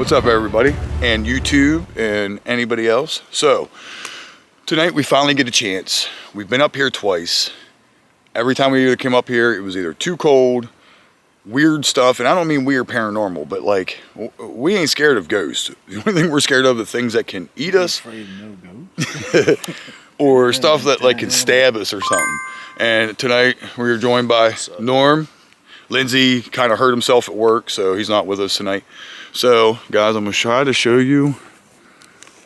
What's up, everybody, and YouTube and anybody else? So tonight we finally get a chance. We've been up here twice. Every time we came up here, it was either too cold, weird stuff, and I don't mean weird paranormal, but like, we ain't scared of ghosts. The only thing we're scared of are the things that can eat us, afraid of no ghosts? or stuff that like can stab us or something. And tonight we were joined by Norm. Lindsay kind of hurt himself at work, so he's not with us tonight. So guys, I'm gonna try to show you.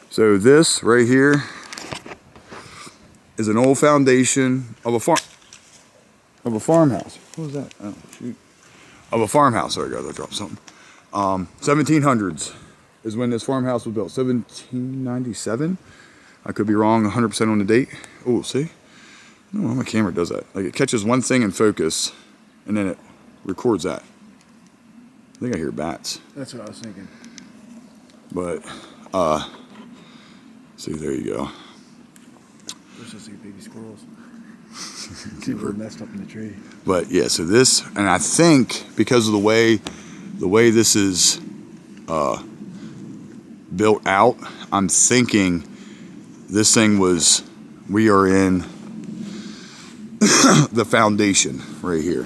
So this right here is an old foundation of a farmhouse. What was that? Oh shoot. Of a farmhouse. Sorry guys, I dropped something. 1700s is when this farmhouse was built. 1797. I could be wrong 100% on the date. Oh, see? I don't know why my camera does that. Like, it catches one thing in focus and then it records that. I think I hear bats. That's what I was thinking. But see, there you go. There's just like baby squirrels. See, we're messed up in the tree. But yeah, so this, and I think because of the way this is built out, I'm thinking this thing was, we are in the foundation right here.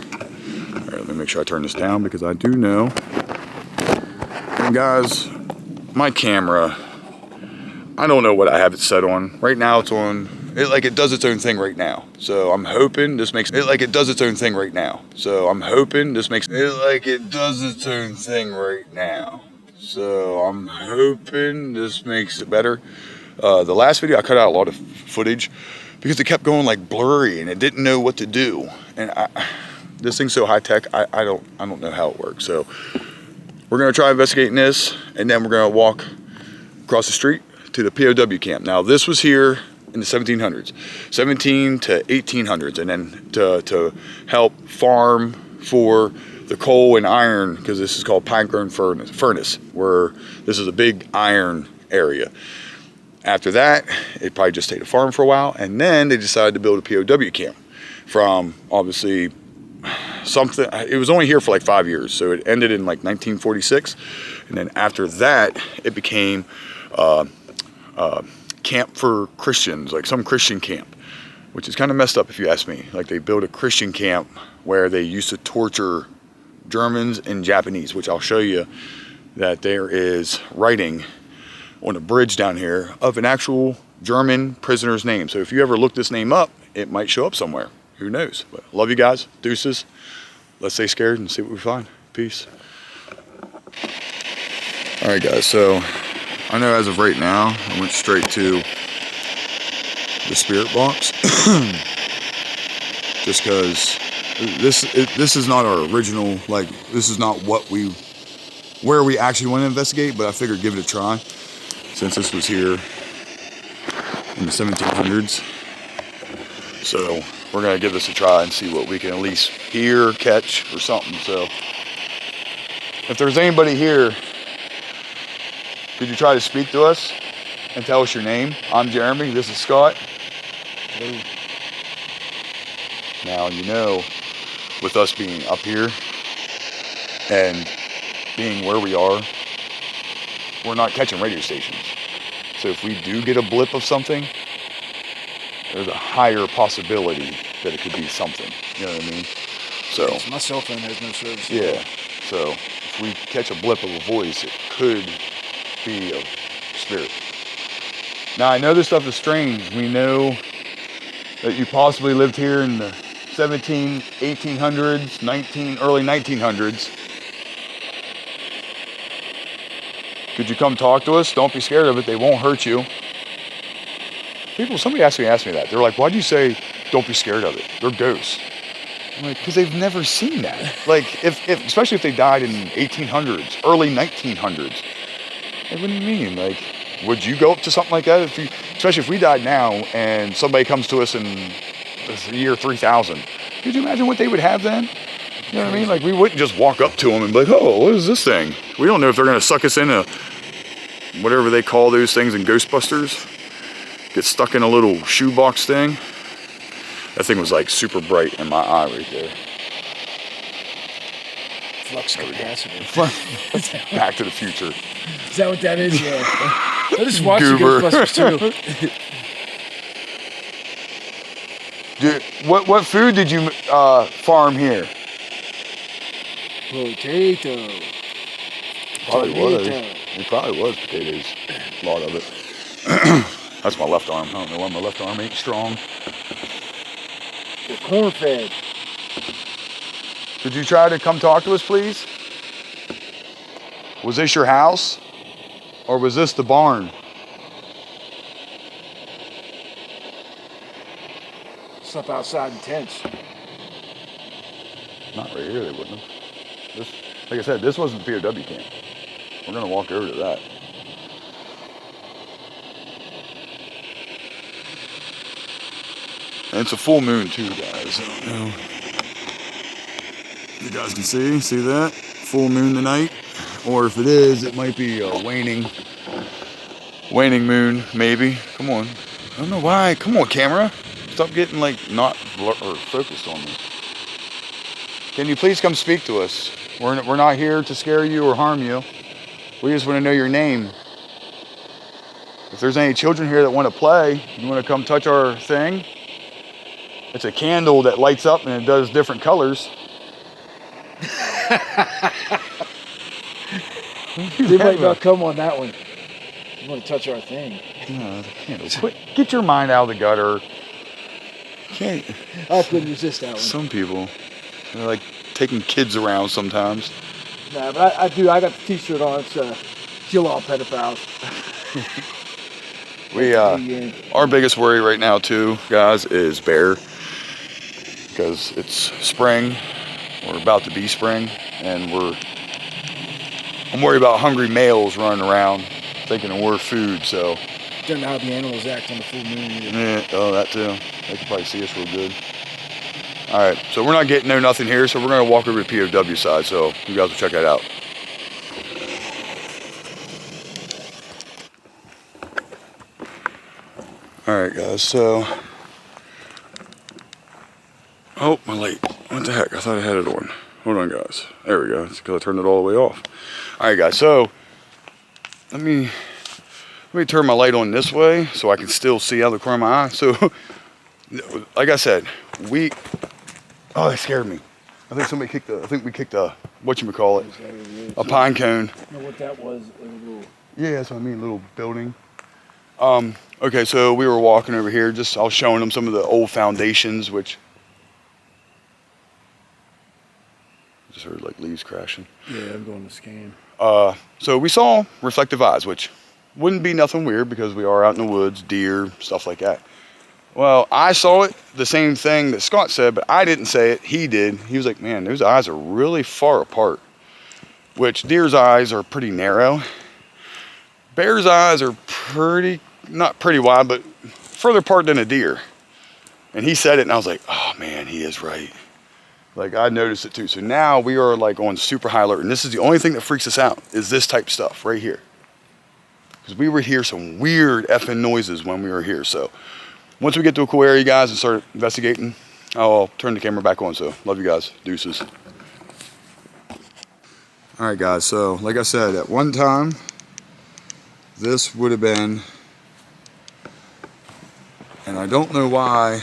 All right, let me make sure I turn this down because I do know. And guys, my camera, I don't know what I have it set on. Right now it's on, it does its own thing right now. So I'm hoping this makes it like it does its own thing right now. So I'm hoping this makes it like it does its own thing right now. So I'm hoping this makes it better. The last video I cut out a lot of footage because it kept going like blurry and it didn't know what to do. And this thing's so high tech, I don't know how it works. So we're gonna try investigating this, and then we're gonna walk across the street to the POW camp. Now this was here in the 1700s, 17 to 1800s, and then to help farm for the coal and iron, because this is called Pinecone Furnace, where this is a big iron area. After that, it probably just stayed a farm for a while, and then they decided to build a POW camp from obviously something. It was only here for like 5 years, so it ended in like 1946, and then after that, it became camp for Christians, like some Christian camp, which is kind of messed up if you ask me. Like they built a Christian camp where they used to torture Germans and Japanese, which I'll show you that there is writing on a bridge down here of an actual German prisoner's name. So if you ever look this name up, it might show up somewhere. Who knows? But love you guys. Deuces. Let's stay scared and see what we find. Peace. All right, guys. So I know as of right now, I went straight to the spirit box. Just because this is not our original, like, this is not where we actually want to investigate, but I figured give it a try since this was here in the 1700s. So we're gonna give this a try and see what we can at least hear, catch, or something. So if there's anybody here, could you try to speak to us and tell us your name? I'm Jeremy, this is Scott. Hello. Now, you know, with us being up here and being where we are, we're not catching radio stations. So if we do get a blip of something, there's a higher possibility that it could be something. You know what I mean? So my cell phone has no service. Yeah. So if we catch a blip of a voice, it could be a spirit. Now I know this stuff is strange. We know that you possibly lived here in the 1800s, early 1900s. Could you come talk to us? Don't be scared of it. They won't hurt you. Somebody asked me that. They're like, why'd you say, don't be scared of it? They're ghosts. I'm like, because they've never seen that. Like, especially if they died in 1800s, early 1900s. Like, what do you mean? Like, would you go up to something like that? Especially if we died now and somebody comes to us in the year 3000. Could you imagine what they would have then? You know what I mean? Like, we wouldn't just walk up to them and be like, oh, what is this thing? We don't know if they're going to suck us into whatever they call those things in Ghostbusters. Get stuck in a little shoebox thing. That thing was like super bright in my eye right there. Flux capacitor. Back to the Future. Is that what that is? Yeah. I just watched the Goober. Ghostbusters too. Dude, what food did you farm here? Potato. Probably was. Tomato. It probably was potatoes. A lot of it. That's my left arm. I don't know why my left arm ain't strong. The corn-fed. Could you try to come talk to us, please? Was this your house? Or was this the barn? Slept outside in tents. Not right here, they wouldn't have. This, like I said, this wasn't the POW camp. We're gonna walk over to that. And it's a full moon too, guys. I don't know. You guys can see that? Full moon tonight. Or if it is, it might be a waning moon, maybe. Come on. I don't know why. Come on, camera. Stop getting like not or focused on me. Can you please come speak to us? We're not here to scare you or harm you. We just want to know your name. If there's any children here that want to play, you want to come touch our thing? It's a candle that lights up and it does different colors. They might not come on that one. You want to touch our thing. No, the candle. Quit. Get your mind out of the gutter. Can't. I couldn't resist that one. Some people, they're like taking kids around sometimes. Nah, but I do. I got the T-shirt on. It's kill all pedophiles. Our biggest worry right now too, guys, is bear. Because it's spring. We're about to be spring, and I'm worried about hungry males running around thinking that we're food. So. Don't know how the animals act on the full moon either. Yeah, oh, that too. They can probably see us real good. All right, so we're not getting nothing here, so we're gonna walk over to the POW side. So you guys will check that out. All right, guys. So, oh, my light. What the heck? I thought I had it on. Hold on, guys. There we go. It's because I turned it all the way off. All right, guys. So let me turn my light on this way so I can still see out of the corner of my eye. So, like I said, oh, that scared me. I think we kicked a, whatchamacallit, a pine cone. I know what that was. Yeah, that's what I mean, little building. Okay, so we were walking over here, I was showing them some of the old foundations, which, just heard like leaves crashing. Yeah, I'm going to scan. So we saw reflective eyes, which wouldn't be nothing weird because we are out in the woods, deer, stuff like that. Well, I saw it, the same thing that Scott said, but I didn't say it, he did. He was like, man, those eyes are really far apart, which deer's eyes are pretty narrow. Bear's eyes are not pretty wide, but further apart than a deer. And he said it, and I was like, oh man, he is right. Like, I noticed it too. So now we are like on super high alert, and this is the only thing that freaks us out, is this type of stuff right here. Because we would hear some weird effing noises when we were here. So once we get to a cool area, guys, and start investigating, I'll turn the camera back on. So love you guys. Deuces. All right, guys. So like I said, at one time, this would have been, and I don't know why.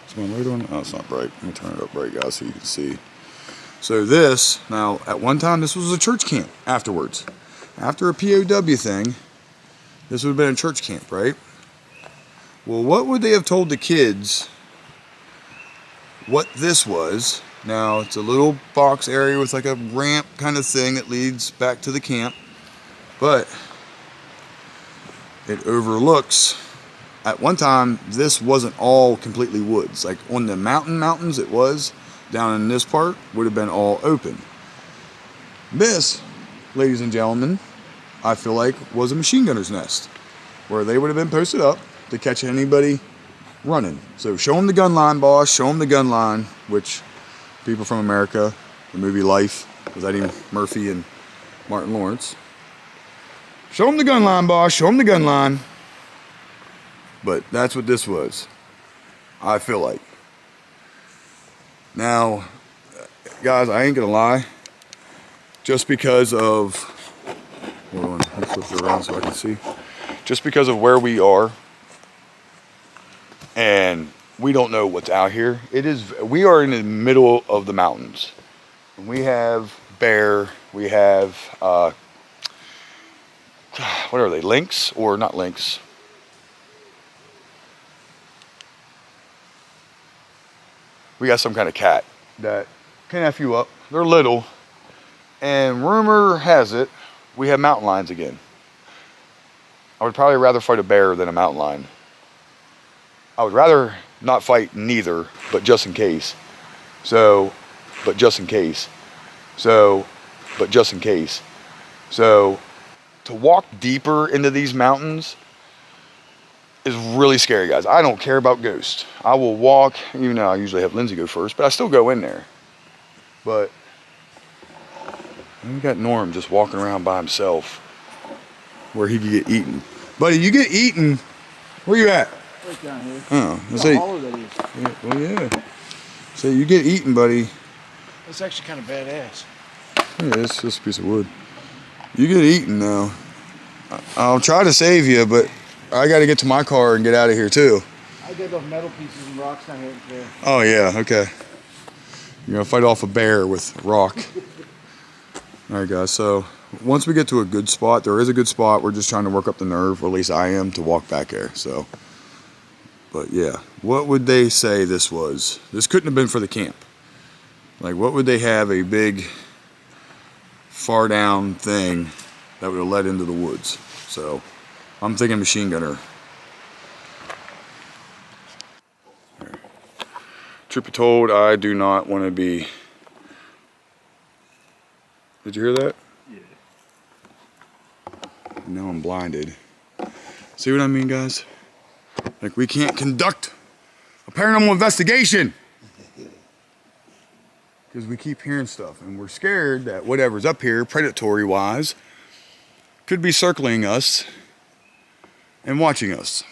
Is my light on? Oh, it's not bright. Let me turn it up bright, guys, so you can see. So this, now, at one time, this was a church camp afterwards. After a POW thing, this would have been a church camp, right? Well, what would they have told the kids what this was? Now, it's a little box area with like a ramp kind of thing that leads back to the camp, but it overlooks, at one time, this wasn't all completely woods. Like on the mountains it was, down in this part would have been all open. This, ladies and gentlemen, I feel like was a machine gunner's nest, where they would have been posted up to catch anybody running. So show them the gun line, boss, show them the gun line, which people from America, the movie Life, with Eddie Murphy and Martin Lawrence. Show them the gun line, boss, show them the gun line. But that's what this was, I feel like. Now, guys, I ain't gonna lie, just because of, hold on, let's flip it around so I can see. Just because of where we are, and we don't know what's out here. We are in the middle of the mountains. And we have bear, we have, what are they, lynx or not lynx? We got some kind of cat that can F you up. They're little. And rumor has it, we have mountain lions again. I would probably rather fight a bear than a mountain lion. I would rather not fight neither, but just in case. So, but just in case. So, but just in case. So, to walk deeper into these mountains is really scary, guys. I don't care about ghosts. I will walk, even though I usually have Lindsay go first, but I still go in there. But we got Norm just walking around by himself where he could get eaten. Buddy, you get eaten. Where you at? Right down here. Oh, Look how hollow that is. yeah, well, yeah. So you get eaten, buddy. That's actually kind of badass. Yeah, it's just a piece of wood. You get eaten now. I'll try to save you, but I got to get to my car and get out of here too. I got those metal pieces and rocks down here today. Oh yeah, okay. You're gonna fight off a bear with rock. All right, guys. So once we get to a good spot, there is a good spot. We're just trying to work up the nerve, or at least I am, to walk back there. So, but yeah, what would they say this was? This couldn't have been for the camp. Like, what would they have a big, far down thing that would have led into the woods? So, I'm thinking machine gunner. Truth be told, I do not want to be. Did you hear that? Yeah. Now I'm blinded. See what I mean, guys? Like, we can't conduct a paranormal investigation because we keep hearing stuff, and we're scared that whatever's up here, predatory wise, could be circling us and watching us.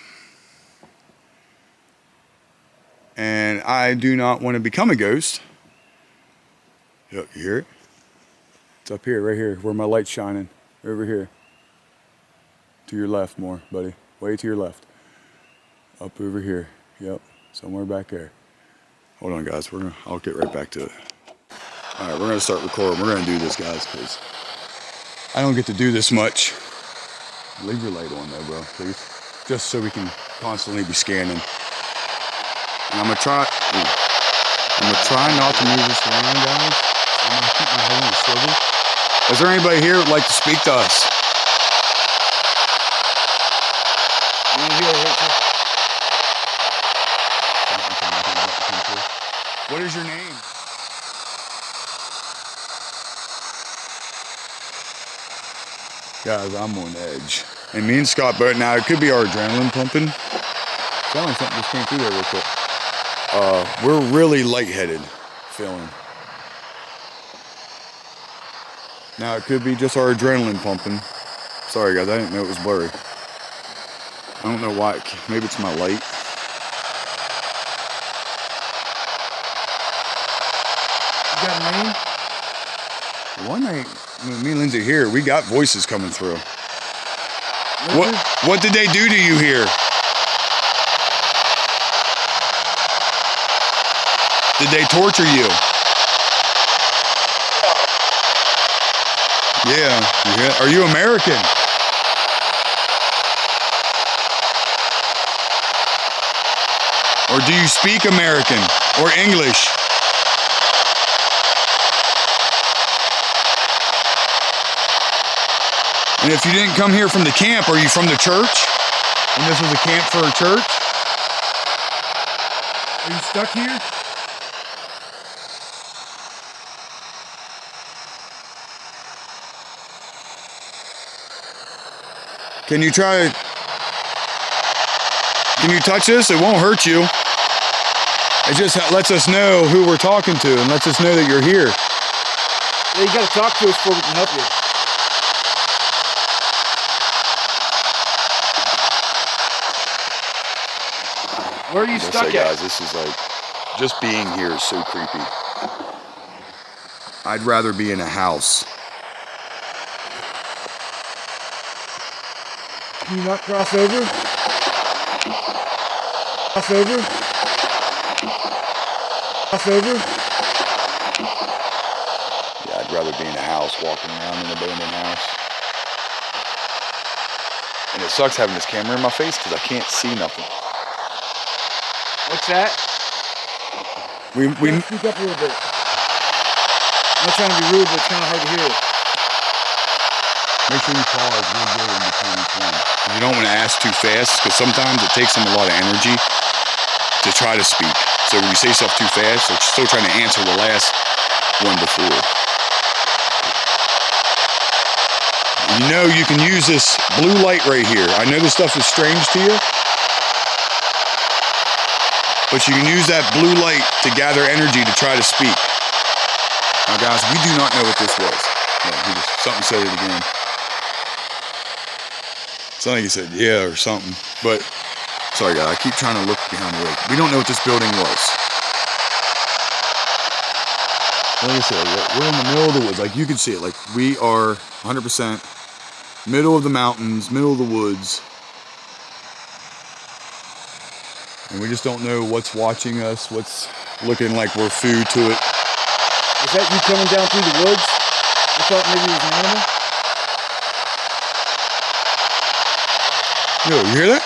And I do not want to become a ghost. Look, you hear it? It's up here, right here, where my light's shining. Over here. To your left more, buddy. Way to your left. Up over here. Yep. Somewhere back there. Hold on, guys. I'll get right back to it. All right, we're gonna start recording. We're gonna do this, guys, because I don't get to do this much. Leave your light on, though, bro, please. Just so we can constantly be scanning. And I'm gonna try not to move this around, guys. I'm gonna keep my head on the swivel. Is there anybody here who would like to speak to us? What is your name? Guys, I'm on edge. And me and Scott both, now it could be our adrenaline pumping. Sounds like something just came through there real quick. We're really lightheaded feeling. Now it could be just our adrenaline pumping. Sorry guys, I didn't know it was blurry. I don't know why, maybe it's my light. You got a name? One night, me and Lindsay here, we got voices coming through. What did they do to you here? Did they torture you? Yeah. Are you American? Or do you speak American or English? And if you didn't come here from the camp, are you from the church? And this was a camp for a church? Are you stuck here? Can you touch this? It won't hurt you. It just lets us know who we're talking to and lets us know that you're here. Yeah, you gotta talk to us before we can help you. Where are you stuck at? Guys, this is like, just being here is so creepy. I'd rather be in a house Can you not cross over? Cross over? Cross over? Yeah, I'd rather be in a house, walking around in an abandoned house. And it sucks having this camera in my face because I can't see nothing. What's that? We Speak up a little bit. I'm not trying to be rude, but it's kind of hard to hear. make sure you pause real good in between each one. You don't want to ask too fast because sometimes it takes them a lot of energy to try to speak. So when you say stuff too fast, they're still trying to answer the last one before. You know you can use this blue light right here. I know this stuff is strange to you, but you can use that blue light to gather energy to try to speak. Now guys, we do not know what this was. Something said it again. Something he said, yeah, or something. But, sorry guys, I keep trying to look behind the lake. We don't know what this building was. Like I said, we're in the middle of the woods. Like you can see it. Like we are 100% middle of the mountains, middle of the woods. And we just don't know what's watching us, what's looking like we're food to it. Is that you coming down through the woods? I thought maybe it was an animal. Yo, you hear that?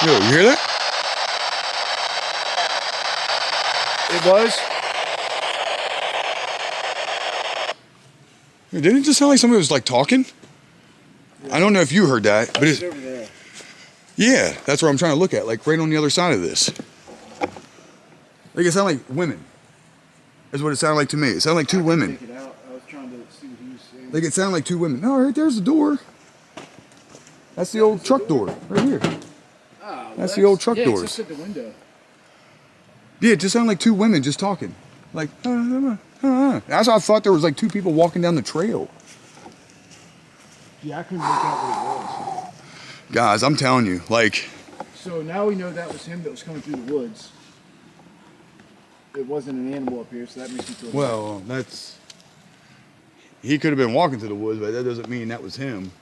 Yo, you hear that? It was? Yo, didn't it just sound like somebody was like talking? Yeah. I don't know if you heard that, but it's over there. Yeah, that's where I'm trying to look at, like right on the other side of this. Like it sounded like women. That's what it sounded like to me. It sounded like two women. Take it out. I was trying to see what he was saying. Like it sounded like two women. No, right there's the door. That's the old truck door right here. Oh, that's the old truck doors. It's just at the window. Yeah, it just sounded like two women just talking. Like, That's how I thought there was like two people walking down the trail. Yeah, I couldn't make out what it was. Guys, I'm telling you, like. So now we know that was him that was coming through the woods. It wasn't an animal up here, so that makes me feel well, that's. He could have been walking through the woods, but that doesn't mean that was him.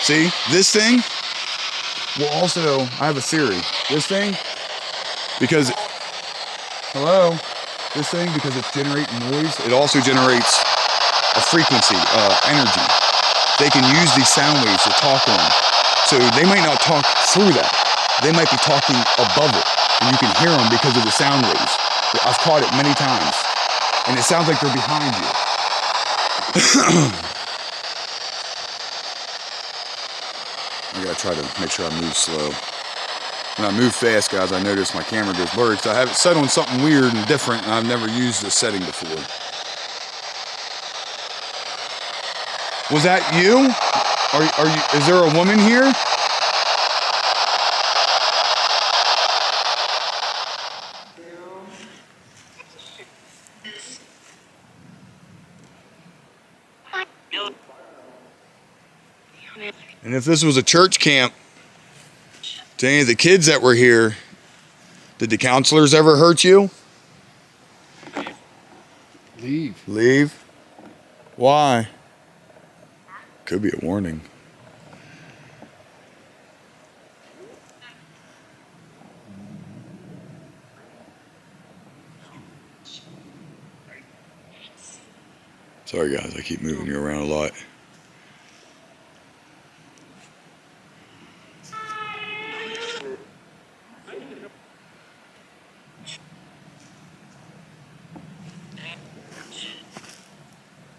See, this thing will also, I have a theory. This thing, because, this thing, because it's generating noise, it also generates a frequency, energy. They can use these sound waves to talk on. So they might not talk through that. They might be talking above it. And you can hear them because of the sound waves. I've caught it many times. And it sounds like they're behind you. I gotta try to make sure I move slow. When I move fast, guys, I notice my camera goes blurry because I have it set on something weird and different, and I've never used this setting before. Was that you? Are you? Is there a woman here? And if this was a church camp, to any of the kids that were here, did the counselors ever hurt you? Leave. Leave? Why? Could be a warning. Sorry guys, I keep moving you around a lot.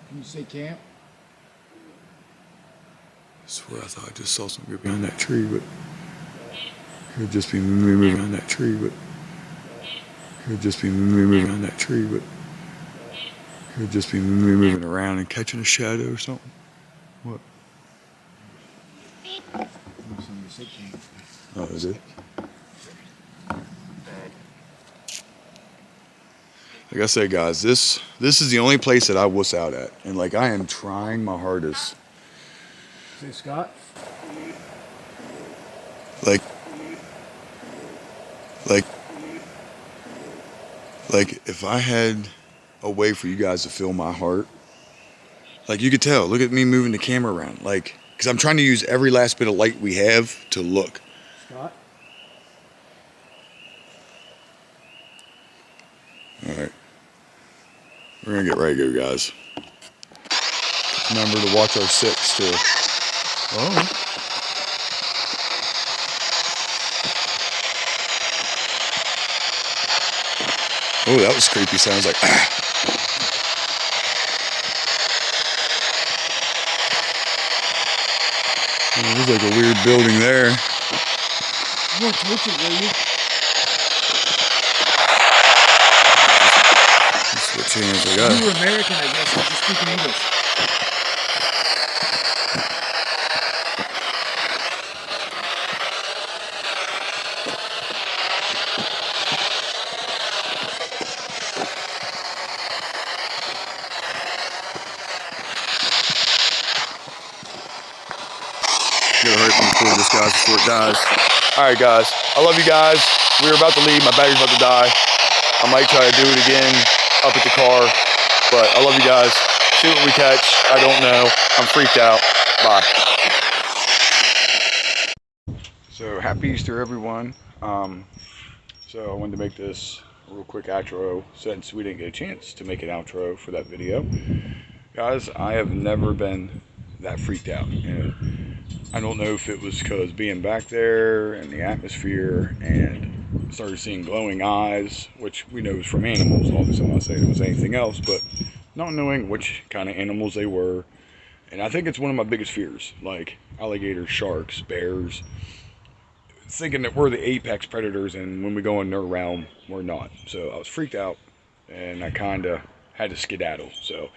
Can you say camp? I swear I thought I just saw something behind that tree, but it could just be me moving on that tree, but it could just be me moving on that tree, but it could just be me moving around and catching a shadow or something. What? Oh, is it? Like I said, guys, this is the only place that I wuss out at, and like I am trying my hardest. Say Scott. Like if I had a way for you guys to feel my heart. Like, you could tell, look at me moving the camera around. Like, because I'm trying to use every last bit of light we have to look. Scott? Alright. We're gonna get ready to go, guys. Remember to watch our six, too. Oh. Oh, that was creepy. Sounds like, ah. Oh, there's like a weird building there. You won't touch it, will you? Switch hands like that. You're American, I guess, because you're speaking English. Gotta hurry up and record this, guys, before it dies. Alright, guys. I love you guys. We're about to leave. My battery's about to die. I might try to do it again up at the car. But I love you guys. See what we catch. I don't know. I'm freaked out. Bye. So, happy Easter, everyone. So I wanted to make this a real quick outro since we didn't get a chance to make an outro for that video. Guys, I have never been that freaked out. I don't know if it was because being back there and the atmosphere and started seeing glowing eyes, which we know is from animals. Obviously, I'm not saying it was anything else, but not knowing which kind of animals they were. And I think it's one of my biggest fears, like alligators, sharks, bears. Thinking that we're the apex predators, and when we go in their realm, we're not. So I was freaked out, and I kind of had to skedaddle. So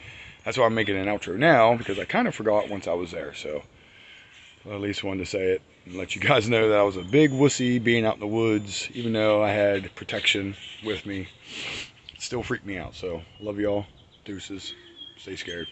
that's why I'm making an outro now, because I kind of forgot once I was there. So I at least wanted to say it and let you guys know that I was a big wussy being out in the woods, even though I had protection with me. It still freaked me out. So love y'all. Deuces. Stay scared.